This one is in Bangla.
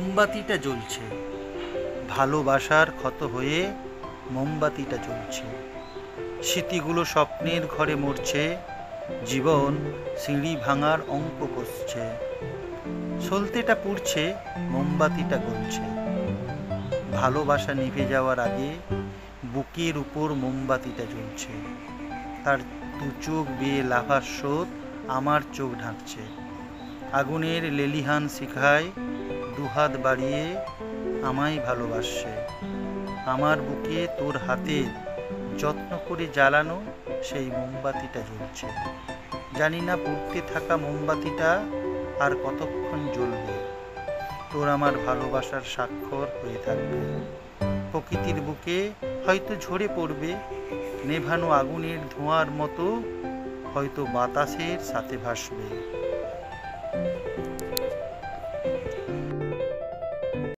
মোমবাতিটা জ্বলছে, ভালোবাসার ক্ষত হয়ে মোমবাতিটা জ্বলছে। স্মৃতিগুলো স্বপ্নের ঘরে মরছে, জীবন সিঁড়ি ভাঙার অঙ্ক কষছে। সলতেটা পুড়ছে, মোমবাতিটা গলছে। ভালোবাসা নিভে যাওয়ার আগে বুকের উপর মোমবাতিটা জ্বলছে। তার দু চোখ বেয়ে লাভার স্রোত আমার চোখ ঢাকছে। আগুনের লেলিহান শিখায় দুহাত বাড়িয়ে আমায় ভালোবাসছে। আমার বুকে তোর হাতে যত্ন করে জ্বালানো সেই মোমবাতিটা জ্বলছে। জানি না পুড়তে থাকা মোমবাতিটা আর কতক্ষণ জ্বলবে। তোর আমার ভালোবাসার স্বাক্ষর হয়ে থাকবে। প্রকৃতির বুকে হয়তো ঝরে পড়বে, নেভানো আগুনের ধোঁয়ার মতো হয়তো বাতাসের সাথে ভাসবে।